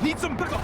Need some backup.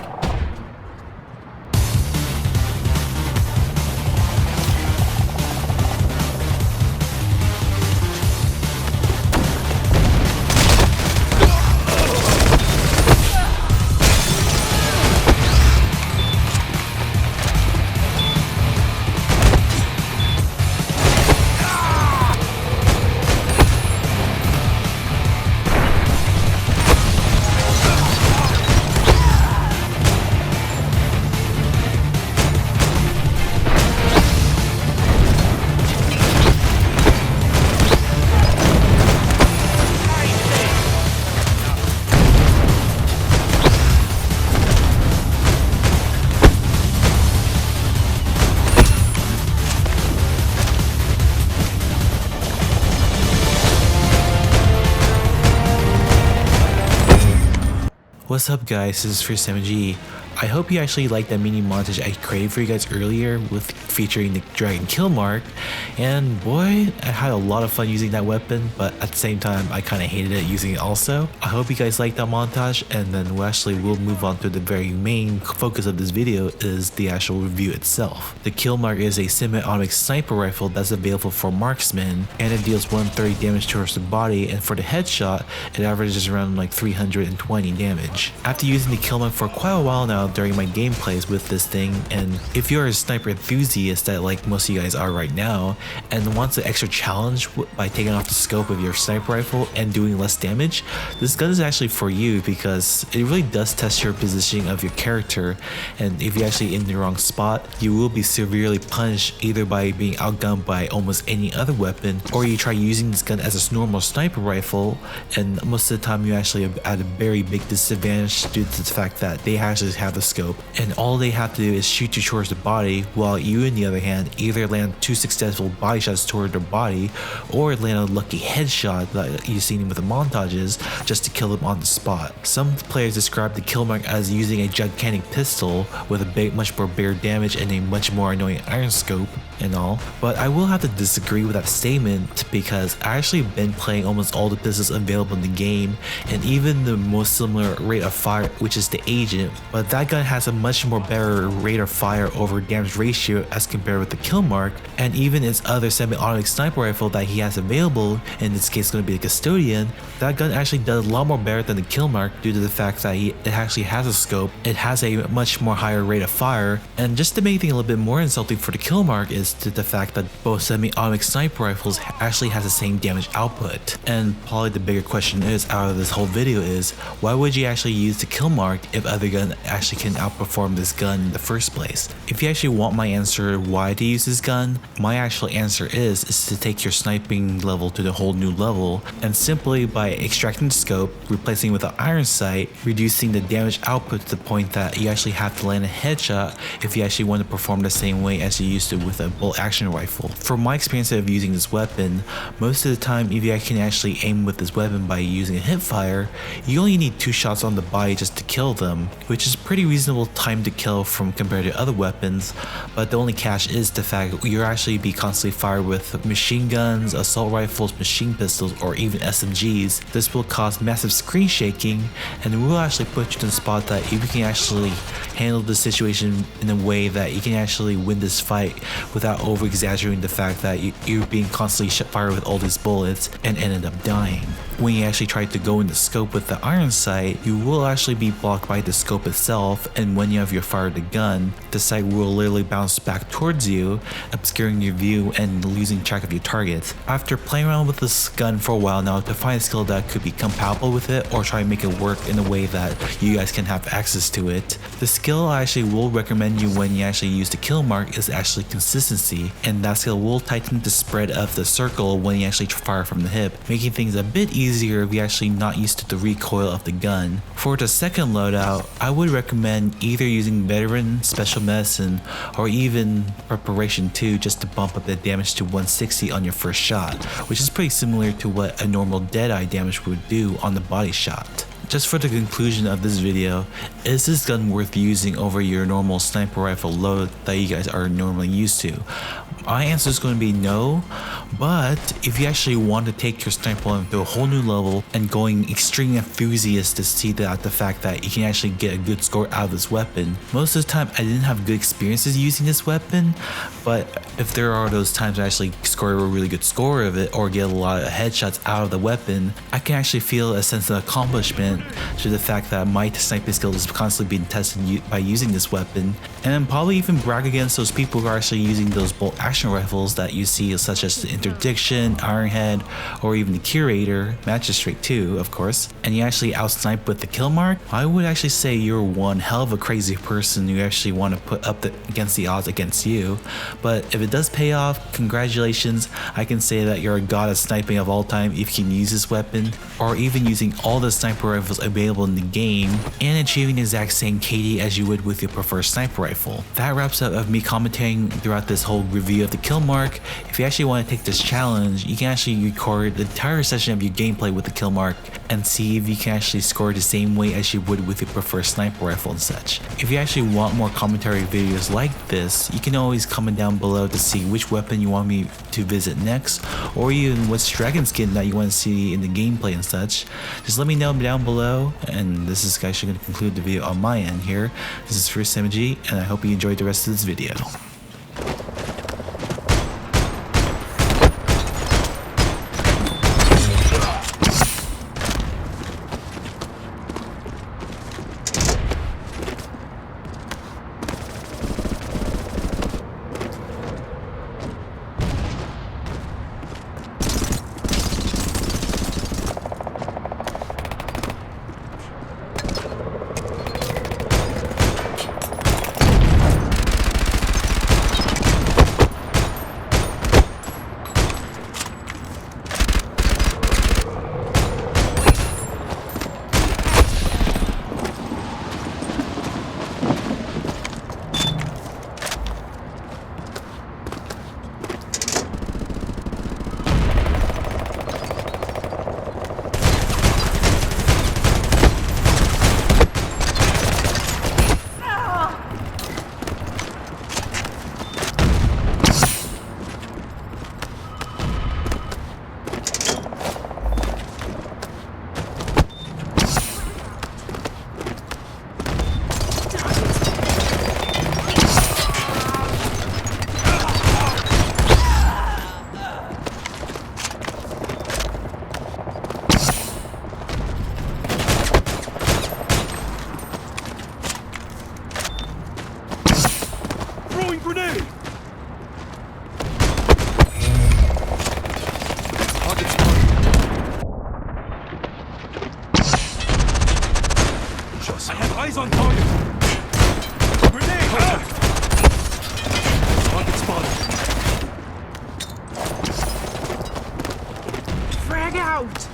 What's up guys, this is First MG. I hope you actually liked that mini montage I created for you guys earlier with featuring the dragon Killmark, and boy, I had a lot of fun using that weapon, but at the same time I kind of hated it using it also. I hope you guys liked that montage, and then we'll move on to the very main focus of this video is the actual review itself. The Killmark is a semi-automatic sniper rifle that's available for marksmen, and it deals 130 damage towards the body, and for the headshot it averages around like 320 damage. After using the Killmark for quite a while now during my gameplays with this thing, and if you're a sniper enthusiast that like most of you guys are right now and wants an extra challenge by taking off the scope of your sniper rifle and doing less damage, this gun is actually for you because it really does test your positioning of your character, and if you're actually in the wrong spot you will be severely punished either by being outgunned by almost any other weapon, or you try using this gun as a normal sniper rifle and most of the time you actually are at a very big disadvantage due to the fact that they actually have the scope and all they have to do is shoot you towards the body, while you on the other hand either land 2 successful body shots toward their body or land a lucky headshot that you've seen with the montages just to kill them on the spot. Some players describe the Killmark as using a gigantic pistol with a much more bare damage and a much more annoying iron scope and all, but I will have to disagree with that statement because I actually been playing almost all the pistols available in the game and even the most similar rate of fire, which is the Agent, but that gun has a much more better rate of fire over damage ratio as compared with the Killmark, and even its other semi-automatic sniper rifle that he has available, in this case going to be the Custodian, that gun actually does a lot more better than the Killmark due to the fact that it actually has a scope, it has a much more higher rate of fire, and just to make things a little bit more insulting for the Killmark is to the fact that both semi-automatic sniper rifles actually has the same damage output. And probably the bigger question is out of this whole video is, why would you actually use the Killmark if other gun actually can outperform this gun in the first place? If you actually want my answer why to use this gun, my actual answer is to take your sniping level to the whole new level, and simply by extracting the scope, replacing it with an iron sight, reducing the damage output to the point that you actually have to land a headshot if you actually want to perform the same way as you used to with a bolt action rifle. From my experience of using this weapon, most of the time if you can actually aim with this weapon by using a hip fire, you only need 2 shots on the body just to kill them, which is pretty reasonable time to kill from compared to other weapons, but the only catch is the fact you'll actually be constantly fired with machine guns, assault rifles, machine pistols, or even SMGs. This will cause massive screen shaking and it will actually put you in a spot that if you can actually handle the situation in a way that you can actually win this fight without over exaggerating the fact that you're being constantly fired with all these bullets and ended up dying. When you actually try to go in the scope with the iron sight, you will actually be blocked by the scope itself, and when you have your fired the gun, the sight will literally bounce back towards you, obscuring your view and losing track of your target. After playing around with this gun for a while now to find a skill that could be compatible with it or try and make it work in a way that you guys can have access to it, the skill I actually will recommend you when you actually use the Killmark is actually consistency, and that skill will tighten the spread of the circle when you actually fire from the hip, making things a bit easier if you're actually not used to the recoil of the gun. For the second loadout, I would recommend either using Veteran, Special Medicine, or even Preparation 2 just to bump up the damage to 160 on your first shot, which is pretty similar to what a normal Deadeye damage would do on the body shot. Just for the conclusion of this video, is this gun worth using over your normal sniper rifle load that you guys are normally used to? My answer is going to be no, but if you actually want to take your sniper rifle to a whole new level and going extreme enthusiast to see the fact that you can actually get a good score out of this weapon, most of the time I didn't have good experiences using this weapon, but if there are those times I actually score a really good score of it or get a lot of headshots out of the weapon, I can actually feel a sense of accomplishment to the fact that my sniping skill is constantly being tested by using this weapon, and probably even brag against those people who are actually using those bolt action rifles that you see, such as the Interdiction, Ironhead, or even the Curator, Magistrate too, of course, and you actually outsnipe with the Killmark. I would actually say you're one hell of a crazy person who actually want to put up against the odds against you, but if it does pay off, congratulations. I can say that you're a god of sniping of all time if you can use this weapon, or even using all the sniper rifles available in the game and achieving the exact same KD as you would with your preferred sniper rifle. That wraps up of me commentating throughout this whole review of the Killmark. If you actually want to take this challenge, you can actually record the entire session of your gameplay with the Killmark and see if you can actually score the same way as you would with your preferred sniper rifle and such. If you actually want more commentary videos like this, you can always comment down below to see which weapon you want me to visit next, or even which dragon skin that you want to see in the gameplay and such. Just let me know down below, and this is actually going to conclude the video on my end here. This is First MG, and I hope you enjoyed the rest of this video. Grenade! I have eyes on target! Grenade! Target spotted! Frag out!